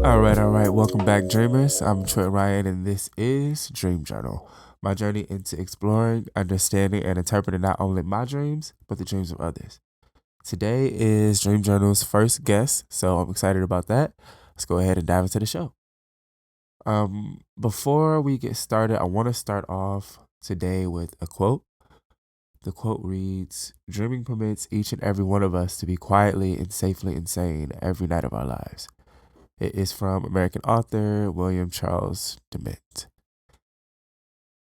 All right. Welcome back, dreamers. I'm Troy Ryan, and this is Dream Journal, my journey into exploring, understanding, and interpreting not only my dreams, but the dreams of others. Today is Dream Journal's first guest, so I'm excited about that. Let's go ahead and dive into the show. Before we get started, I want to start off today with a quote. The quote reads, "Dreaming permits each and every one of us to be quietly and safely insane every night of our lives." It is from American author William Charles Dement.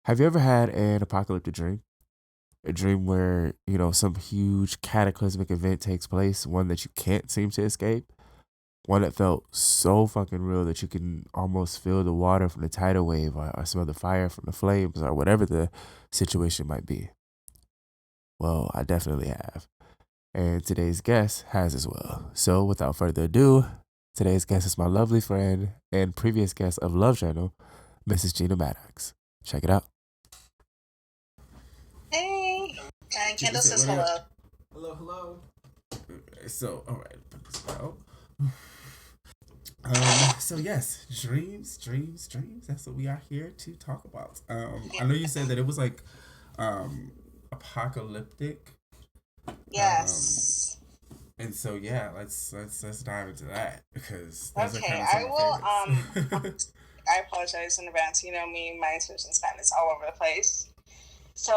Have you ever had an apocalyptic dream? A dream where, some huge cataclysmic event takes place, one that you can't seem to escape? One that felt so fucking real that you can almost feel the water from the tidal wave or smell the fire from the flames or whatever the situation might be. Well, I definitely have. And today's guest has as well. So without further ado, today's guest is my lovely friend and previous guest of Love Journal, Mrs. Geena Maddox. Check it out. Hey, and Kendall says hello. Hello, hello. So, all right, put this out. So yes, dreams. That's what we are here to talk about. I know you said that it was like, apocalyptic. Yes. And so yeah, let's dive into that because those are Okay, kind of some I of will. my favorites. I apologize in advance. You know me, my attention span is all over the place. So,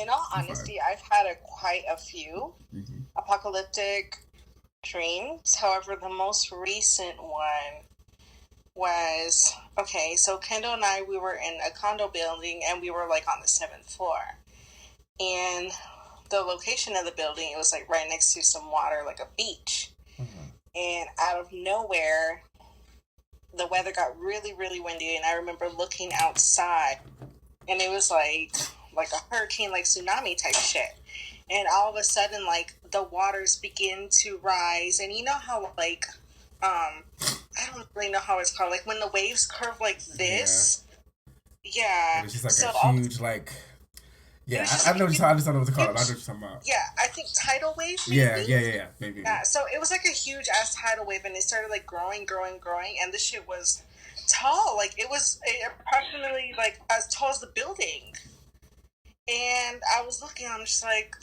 in all You're fine. honesty, I've had quite a few Mm-hmm. apocalyptic dreams. However, the most recent one was okay. So Kendall and I, we were in a condo building, and we were like on the seventh floor, and the location of the building, it was like right next to some water, like a beach. Uh-huh. And out of nowhere, the weather got really, really windy. And I remember looking outside, and it was like a hurricane, like tsunami type shit. And all of a sudden, like the waters begin to rise, and you know how I don't really know how it's called, like when the waves curve like this. Yeah. And it's just like So a huge like. it Yeah, was just I like know. I just don't know what to call it. I know what huge. you're talking about. Yeah, I think tidal wave Yeah, maybe. maybe. Yeah, so it was like a huge ass tidal wave, and it started like growing, and this shit was tall. Like it was approximately like as tall as the building. And I was looking, I'm just like,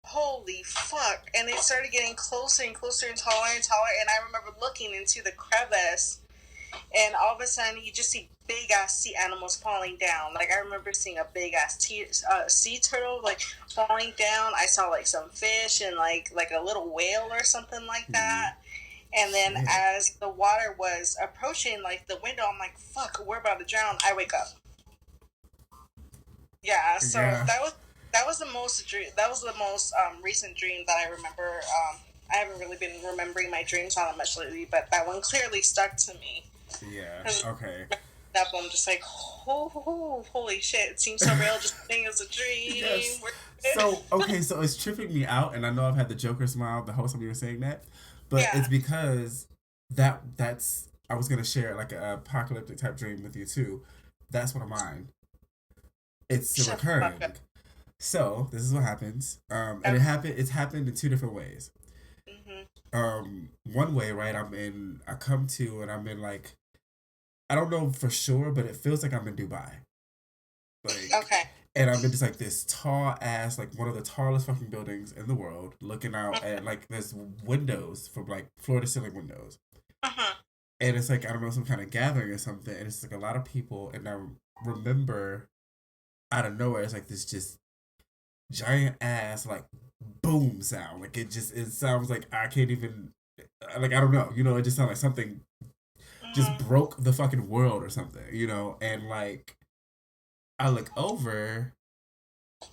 holy fuck! And it started getting closer and closer and taller and taller. And I remember looking into the crevice, and all of a sudden you just see big ass sea animals falling down. Like I remember seeing a big ass sea turtle like falling down. I saw like some fish and like a little whale or something like that. And then Shit. as the water was approaching like the window, I'm like, fuck, we're about to drown. I wake up. Yeah, so Yeah. that was the most recent dream that I remember. I haven't really been remembering my dreams all that much lately, but that one clearly stuck to me. Yeah. 'Cause Okay. that one, I'm just like, oh, holy shit! It seems so real, just think it's a dream. Yes. So okay, so it's tripping me out, and I know I've had the Joker smile the whole time you were saying that, but Yeah. it's because that's I was gonna share like an apocalyptic type dream with you too. That's one of mine. It's Shut the fuck recurring. up. So this is what happens. And Okay. it's happened in two different ways. Mhm. One way, right? I come to and I'm in like, I don't know for sure, but it feels like I'm in Dubai. Like, Okay. and I'm in just like this tall ass, like one of the tallest fucking buildings in the world, looking out Mhm. at like there's windows from like floor to ceiling windows. Mhm. And it's like, I don't know, some kind of gathering or something. And it's like a lot of people. And I remember out of nowhere, it's like this just giant ass like boom sound. Like it sounds like I can't even like I don't know. It just sounds like something just Mhm. broke the fucking world or something. And like I look over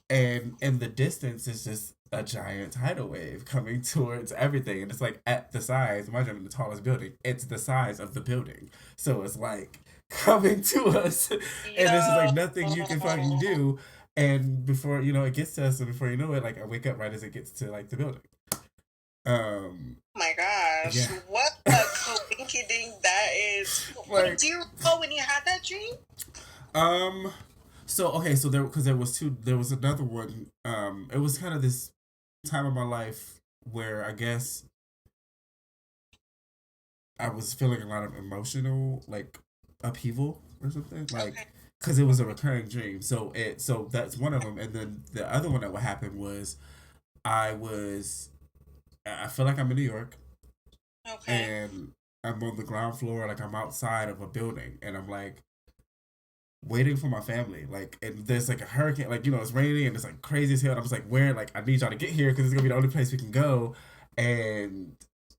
and in the distance is just a giant tidal wave coming towards everything. And it's like at the size, imagine the tallest building. It's the size of the building. So it's like coming to us and it's just like Yo. nothing you can fucking do. And before it gets to us, and before you know it, like I wake up right as it gets to like the building. My gosh, Yeah. what a coinky ding that is. Wait, Like do you recall when you had that dream? um so okay, so there was another one. It was kind of this time of my life where I guess I was feeling a lot of emotional like upheaval or something, like Okay. because it was a recurring dream. So that's one of them, and then the other one that would happen was I was I feel like I'm in New York Okay. and I'm on the ground floor, like I'm outside of a building, and I'm like waiting for my family. Like, and there's like a hurricane, like, it's raining and it's like crazy as hell. And I'm just like, where? Like, I need y'all to get here because it's gonna be the only place we can go. And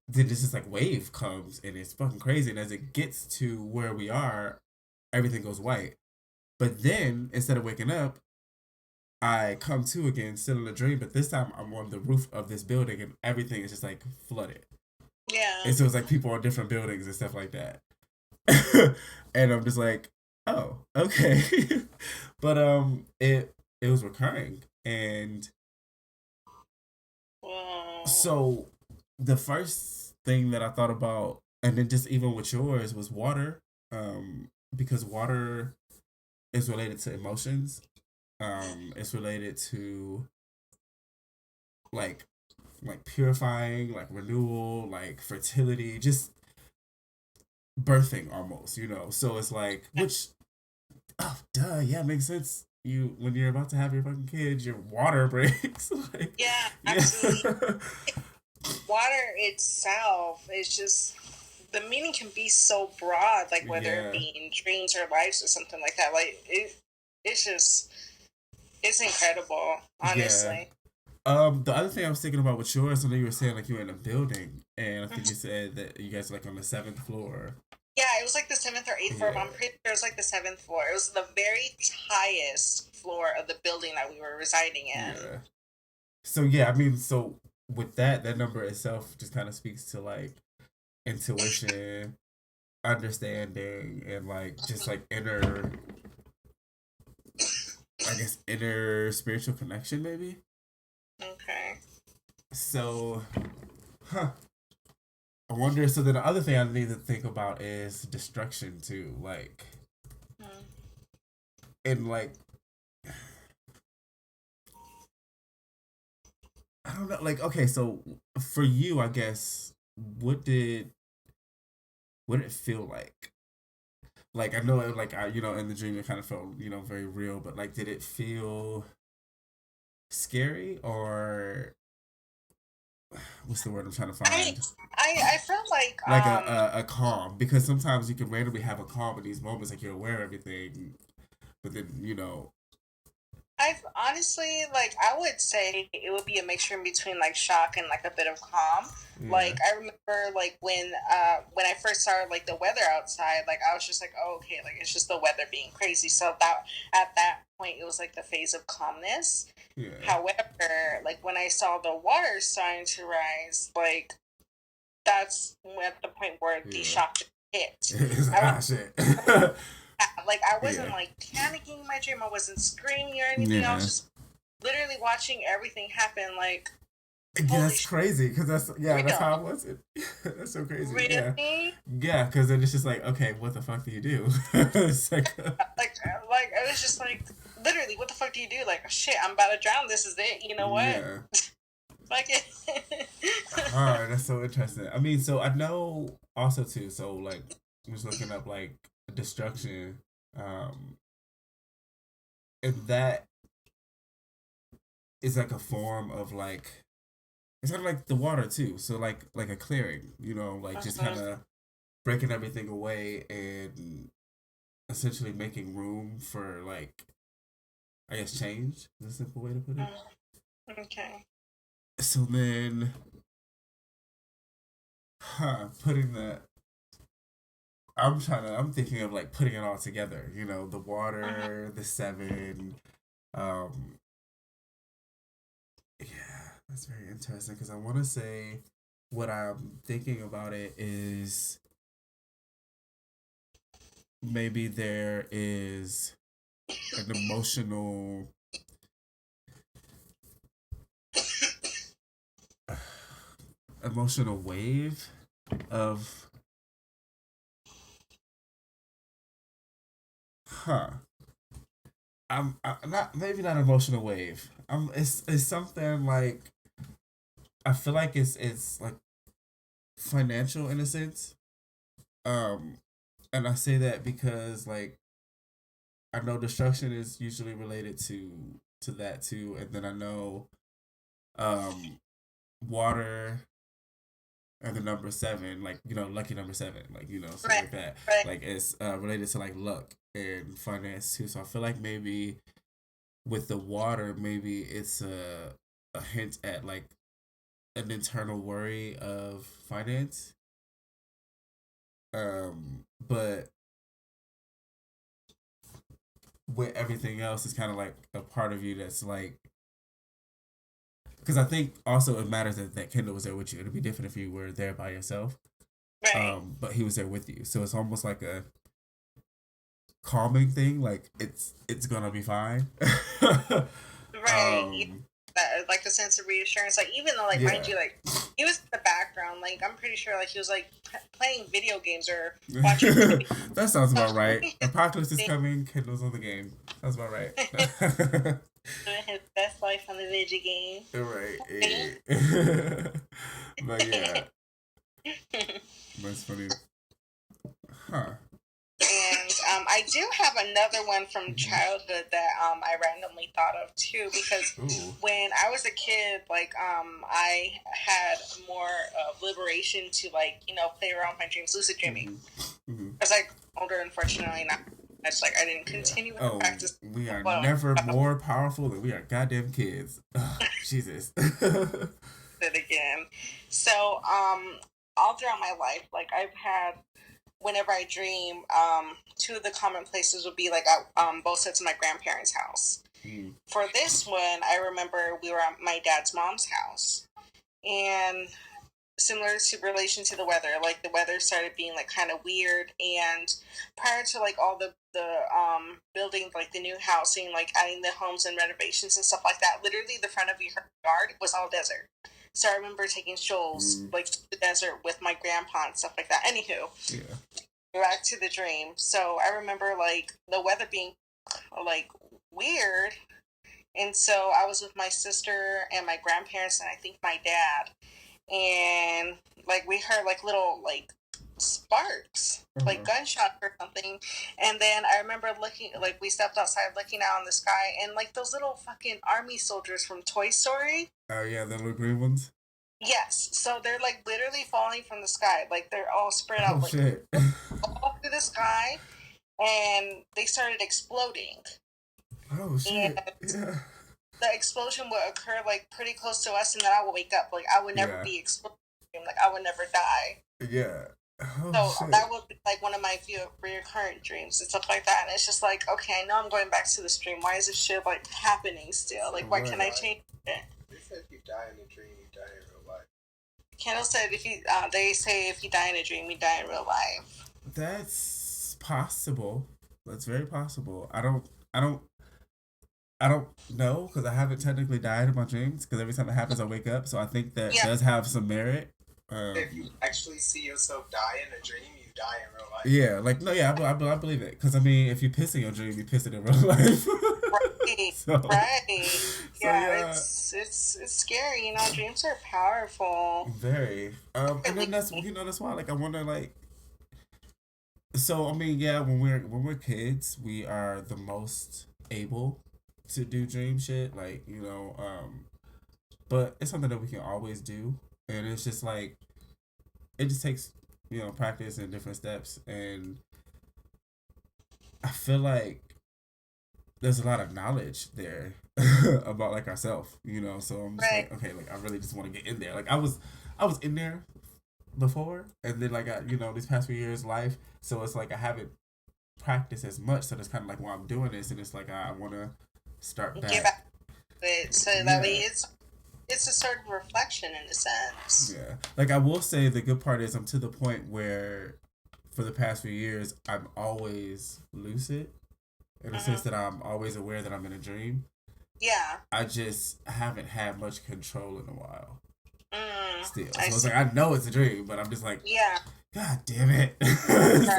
then this just like wave comes and it's fucking crazy. And as it gets to where we are, everything goes white. But then instead of waking up, I come to again, still in a dream. But this time I'm on the roof of this building and everything is just like flooded. Yeah. And so it's like people on different buildings and stuff like that. And I'm just like, oh, okay. But it was recurring. And Whoa. so the first thing that I thought about, and then just even with yours, was water. Because water is related to emotions. It's related to like like purifying, like renewal, like fertility, just birthing almost. So it's like, which, oh, duh, yeah, makes sense. You when you're about to have your fucking kids, your water breaks. Like, Yeah, yeah, absolutely. Water itself is just the meaning can be so broad, like whether it yeah, be in dreams or lives or something like that. Like it's just it's incredible, yeah. honestly. The other thing I was thinking about with yours, I know you were saying like you were in a building, and I think you Mhm. said that you guys were like on the seventh floor. Yeah, it was like the seventh or eighth floor, but I'm Yeah, pretty sure it was like the seventh floor. It was the very highest floor of the building that we were residing in. yeah. So yeah, I mean, so with that number itself just kind of speaks to like intuition, understanding, and like just like inner, I guess, inner spiritual connection, maybe. Okay. So, huh. I wonder. So then the other thing I need to think about is destruction too. Like, Mm. and like, I don't know. Like, okay, so for you, I guess, what did what did it feel like? Like, I know, like, in the dream, it kind of felt, very real. But like, did it feel scary or what's the word I'm trying to I find? I felt like Like a calm, because sometimes you can randomly have a calm in these moments, like you're aware of everything, but then I've honestly, like, I would say it would be a mixture in between like shock and like a bit of calm. yeah, Like I remember like when I first started like the weather outside, like I was just like, oh, okay, like it's just the weather being crazy. So that at that point it was like the phase of calmness. yeah, However, like when I saw the water starting to rise, like that's at the point where the yeah. shock hit. It's like, I ah, shit. like I wasn't Yeah, like panicking in my dream. I wasn't screaming or anything. I was yeah. just literally watching everything happen. Like Yeah, holy that's shit, crazy because that's real, how I was. That's so crazy. Yeah, really. yeah. Because then it's just like, okay, what the fuck do you do? It's like, Like I was just like literally, what the fuck do you do? Like shit, I'm about to drown. This is it. You know what? yeah. Fuck it. Ah, that's so interesting. I mean, so I know also too. So like, I was looking up like destruction, um, and that is like a form of like it's kind of like the water too. So like a clearing, like just kind Mhm. of breaking everything away and essentially making room for like I guess change is a simple way to put it. Okay. So then, putting that. I'm thinking of like putting it all together. The Mhm. water, the seven. Um, yeah, that's very interesting because I want to say what I'm thinking about it is maybe there is an emotional wave of huh. I'm not maybe not emotional wave. It's something like I feel like it's like financial in a sense. Um, and I say that because like I know destruction is usually related to that too, and then I know um water and the number seven, like lucky number seven, like stuff Right. like that. Right. Like it's related to like luck and finance too. So I feel like maybe with the water, maybe it's a hint at like an internal worry of finance. But with everything else, it's kind of like a part of you that's like, because I think also it matters that Kendall was there with you. It'd be different if you were there by yourself. Right. But he was there with you, so it's almost like a calming thing. Like it's gonna be fine. Right. Yeah. um, Like a sense of reassurance. Like even though, like, mind yeah. you, like he was in the background. Like I'm pretty sure, like he was like playing video games or watching TV. That sounds about right. Doing Apocalypse is coming. Kendall's on the game. That's about right. his best life on the video game. Right. Eh. But yeah, that's funny. Huh. And I do have another one from Mhm. childhood that I randomly thought of too, because Ooh. when I was a kid, like I had more liberation to, like, play around with my dreams, lucid dreaming. Mm-hmm. As I got older, unfortunately, not. It's like I didn't Yeah. continue with the Oh, practice. we are Well, never more powerful than we are goddamn kids. Ugh, Jesus. it again. So all throughout my life, like I've had, whenever I dream, two of the common places would be like at both sets of my grandparents' house. Mm. For this one, I remember we were at my dad's mom's house, and similar to relation to the weather, like the weather started being like kind of weird, and prior to like all the building, like the new housing, like adding the homes and renovations and stuff like that, literally the front of your yard was all desert. So I remember taking strolls like to the desert with my grandpa and stuff like that. Anywho, Yeah. back to the dream. So I remember like the weather being like weird, and so I was with my sister and my grandparents and I think my dad, and like we heard like little like sparks, like gunshots or something. And then I remember looking, like we stepped outside looking out in the sky, and like those little fucking army soldiers from Toy Story. Oh yeah, the little green ones. Yes, so they're like literally falling from the sky, like they're all spread Oh out like shit. all through the sky, and they started exploding. Oh shit. And Yeah. the explosion would occur like pretty close to us, and then I would wake up. Like I would never Yeah. be exploding. Like I would never die. Yeah. Oh So shit. that would be like one of my few recurrent dreams and stuff like that. And it's just like, okay, I know I'm going back to this dream. Why is this shit like happening still? Like, why can't I change it? They said if you die in a dream, you die in real life. Kendall said if you, they say if you die in a dream, you die in real life. That's possible. That's very possible. I don't know because I haven't technically died in my dreams because every time it happens I wake up. So I think that Yeah. does have some merit. If you actually see yourself die in a dream, you die in real life. Yeah, like no, yeah, I believe it because I mean, if you piss in your dream, you piss it in real life. Right. So, Right. so Yeah, it's scary. You know, dreams are powerful. very. And then that's why like I wonder like. So I mean, yeah, when we're kids, we are the most able to do dream shit, like but it's something that we can always do, and it's just like it just takes practice and different steps, and I feel like there's a lot of knowledge there about like ourselves, so I'm just Right. like, okay, like I really just want to get in there. Like I was in there before, and then like these past few years life, so it's like I haven't practiced as much, so that's kind of like why I'm doing this, and it's like I want to start Give back. back to it so that way Yeah. it's a sort of reflection in a sense. Yeah, like I will say the good part is I'm to the point where for the past few years I'm always lucid in the sense that I'm always aware that I'm in a dream. Yeah. I just haven't had much control in a while still. So I it's see. like I know it's a dream, but I'm just like, Yeah. God damn it.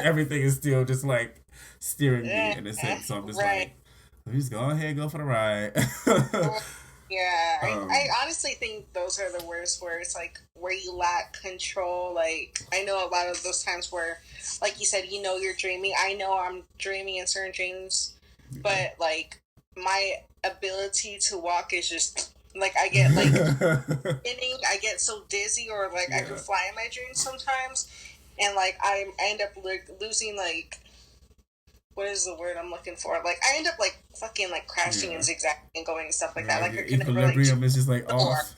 Everything is still just like steering me in a sense. So I'm just Right. like, let me just go ahead and go for the ride. Yeah, I Um, honestly think those are the worst, where it's like where you lack control. Like, I know a lot of those times where, like you said, you're dreaming. I know I'm dreaming in certain dreams, yeah. but like my ability to walk is just like I get like spinning. I get so dizzy, or like I can Yeah. fly in my dreams sometimes, and like I end up like losing like, what is the word I'm looking for? Like I end up like fucking like crashing and Yeah. zigzagging and going and stuff like that. Like Like your I can never like equilibrium is just like soar. off.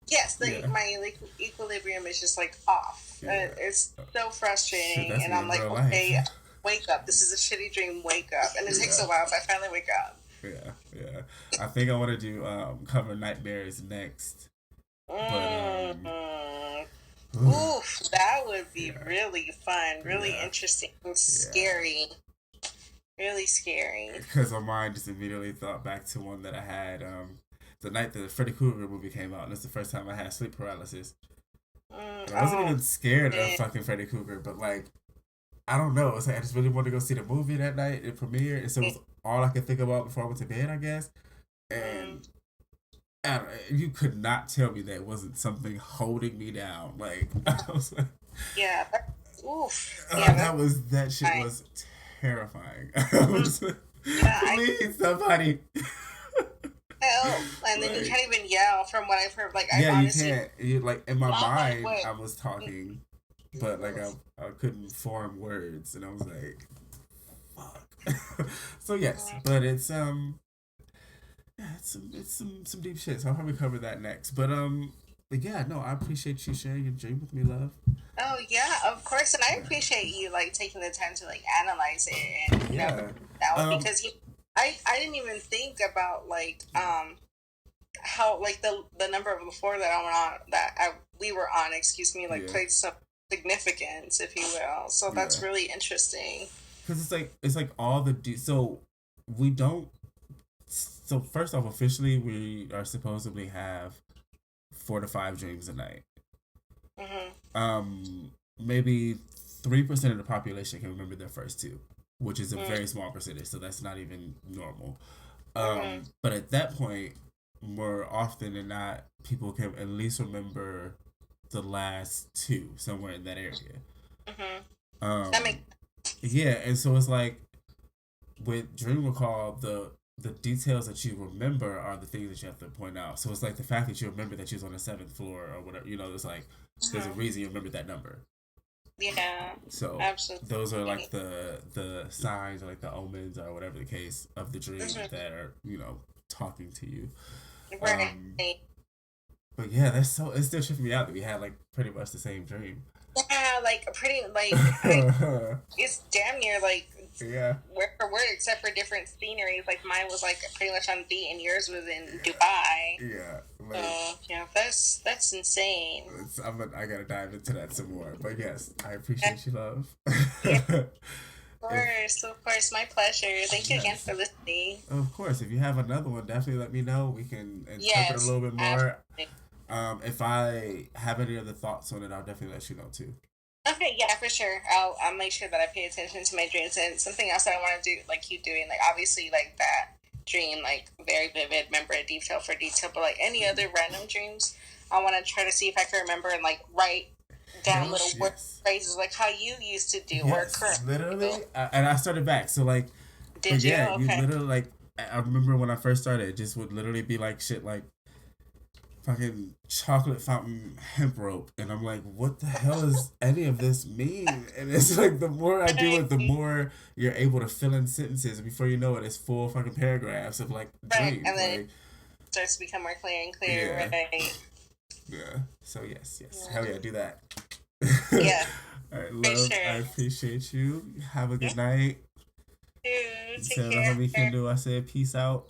Yes, Yeah. my like equilibrium is just like off. Yeah. It's so Shit, frustrating, that's and me I'm in like, real life. okay, wake up. This is a shitty dream. Wake up, and it takes Yeah. a while, but I finally wake up. Yeah. Yeah. I think I want to do cover nightmares next. But Mm-hmm. oof, Oof, that would be yeah. really fun, really Yeah. interesting, Yeah. scary, really scary. Because my mind just immediately thought back to one that I had the night the Freddy Krueger movie came out, and it's the first time I had sleep paralysis. And I wasn't Oh, even scared of man. fucking Freddy Krueger, but like I don't know. It's like I just really wanted to go see the movie that night. It premiered, and so it was all I could think about before I went to bed, I guess. Mm, And I don't, you could not tell me that it wasn't something holding me down. Like I was like, yeah. Oof. Yeah, that's that shit fine. was terrifying. I Mm, was like, yeah, I please somebody. help, and then you Like can't even yell. From what I've heard, like I yeah, you honestly, can't. You like in my not like mind, what. I was talking, but like I couldn't form words, and I was like, fuck. So yes, but it's yeah, it's some deep shit. So I'll probably cover that next. But yeah, no, I appreciate you sharing your dream with me, love. Oh yeah, of course, and I Yeah, appreciate you like taking the time to like analyze it and yeah. out, Um, because I didn't even think about like how like the number of the floor that I went on, we were on, excuse me, like yeah, played some significance, if you will. So yeah. that's really interesting. Because it's like all the so we don't. So first off, officially, we are supposedly have 4 to 5 dreams a night. Mhm. Maybe 3% of the population can remember their first two, which is a Mhm. very small percentage. So that's not even normal. Mhm. But at that point, more often than not, people can at least remember the last two somewhere in that area. Mhm. That makes. Um, yeah, and so it's like with Dream Recall, the details that you remember are the things that you have to point out. So it's like the fact that you remember that she was on the 7th floor or whatever. It's like there's a Mhm. reason you remember that number. Yeah, So those are like absolutely. the signs or like the omens or whatever the case of the dream Mhm. that are talking to you. Um, Right. but yeah, that's so it still tripped me out that we had like pretty much the same dream. Yeah, like pretty like it's damn near like Yeah, word for word, except for different sceneries. Like mine was like pretty much on beat, and yours was in yeah, Dubai. yeah. Like So yeah, that's insane. I gotta dive into that some more. But yes, I Yeah, appreciate you, love. yeah, If of course, my pleasure. Thank you again yes, for listening. of course. If you have another one, definitely let me know. We can interpret a Yes, little bit more. absolutely. If I have any other thoughts on it, I'll definitely let you know too. Okay, yeah, for sure. I'll make sure that I pay attention to my dreams. And something else that I want to do, like keep doing, like obviously like that dream, like very vivid, remember it detail for detail. But like any other random dreams, I want to try to see if I can remember and like write down Hell little word yes. phrases like how you used to do or Yes, currently do. literally. And I started back. So like, but Did you? yeah, you Okay. literally like. I remember when I first started, it just would literally be like shit like fucking chocolate fountain hemp rope, and I'm like, what the hell does any of this mean? And it's like the more I do Right, it, the more you're able to fill in sentences, and before you know it, it's full fucking paragraphs of like right. dreams, And then it like starts to become more clear and clear, yeah, right? yeah. So yes, yes, hell yeah, Mm. do that. Yeah, All right, for love. I sure. appreciate you. Have a Yeah, good night. dude, take Tell the homie care. Kendall I said peace out.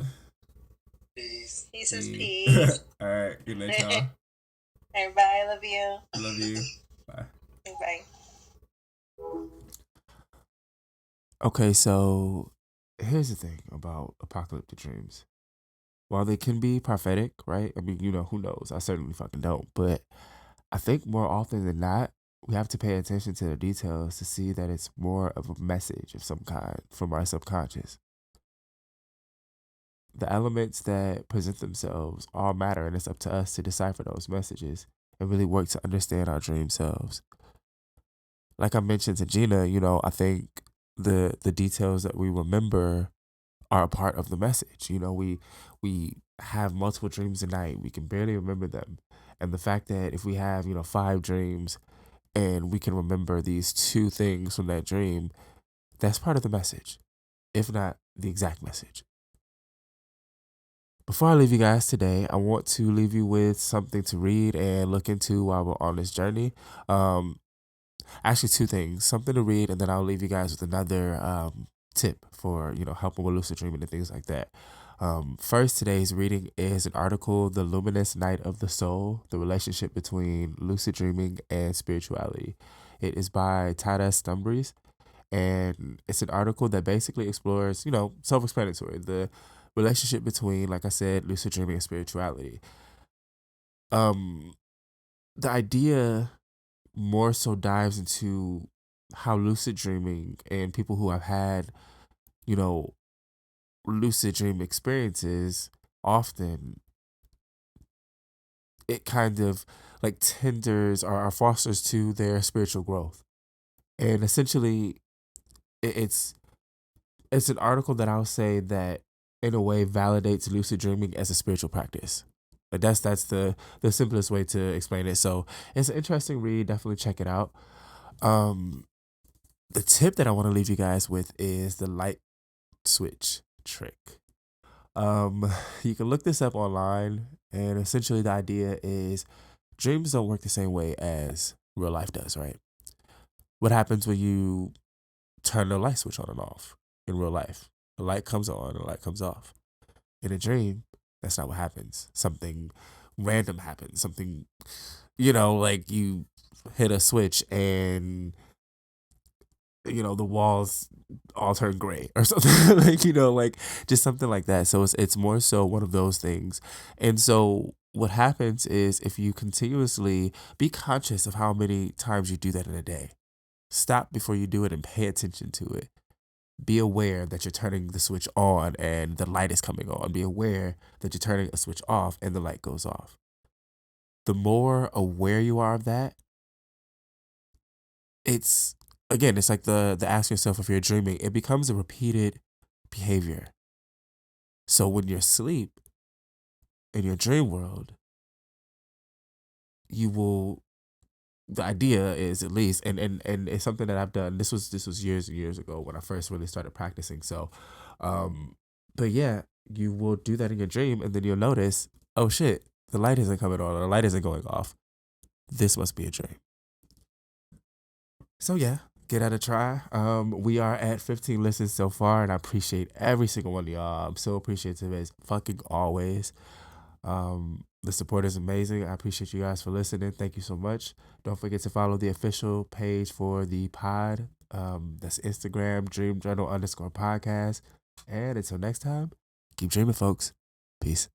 Peace. He says Yeah. peace. All right, good night, All y'all. right, bye. Love you. Love you. Bye. Bye. Okay, so here's the thing about apocalyptic dreams. While they can be prophetic, right? I mean, who knows? I certainly fucking don't. But I think more often than not, we have to pay attention to the details to see that it's more of a message of some kind from our subconscious. the elements that present themselves all matter, and it's up to us to decipher those messages and really work to understand our dream selves. Like I mentioned to Geena, I think the details that we remember are a part of the message. We have multiple dreams a night. We can barely remember them. And the fact that if we have, 5 dreams and we can remember these 2 things from that dream, that's part of the message, if not the exact message. Before I leave you guys today, I want to leave you with something to read and look into while we're on this journey. Actually, 2 things: something to read, and then I'll leave you guys with another tip for helping with lucid dreaming and things like that. First, today's reading is an article, "The Luminous Night of the Soul: The Relationship Between Lucid Dreaming and Spirituality." It is by Tada Stumbries, and it's an article that basically explores, self-explanatory, the relationship between, like I said, lucid dreaming and spirituality. Um, the idea more so dives into how lucid dreaming and people who have had, you know, lucid dream experiences often it kind of like tenders or fosters to their spiritual growth. And essentially it's an article that I'll say that in a way validates lucid dreaming as a spiritual practice. Like that's the simplest way to explain it. So it's an interesting read. Definitely check it out. Um, the tip that I want to leave you guys with is the light switch trick. Um, you can look this up online, and essentially the idea is dreams don't work the same way as real life does, right? What happens when you turn the light switch on and off in real life? The light comes on, the light comes off. In a dream, that's not what happens. Something random happens. Something, like you hit a switch and the walls all turn gray or something like just something like that. So it's more so one of those things. And so what happens is if you continuously be conscious of how many times you do that in a day. Stop before you do it and pay attention to it. Be aware that you're turning the switch on and the light is coming on. Be aware that you're turning a switch off and the light goes off. The more aware you are of that, it's again, it's like the ask yourself if you're dreaming, it becomes a repeated behavior. So when you're asleep in your dream world, you will the idea is at least and it's something that I've done. This was years and years ago when I first really started practicing. So but yeah, you will do that in your dream and then you'll notice, oh shit, the light isn't coming on or the light isn't going off. This must be a dream. So yeah, get at a try. We are at 15 listens so far, and I appreciate every single one of y'all. I'm so appreciative as fucking always. The support is amazing. I appreciate you guys for listening. Thank you so much. Don't forget to follow the official page for the pod. That's Instagram, Dream Journal _podcast. And until next time, keep dreaming, folks. Peace.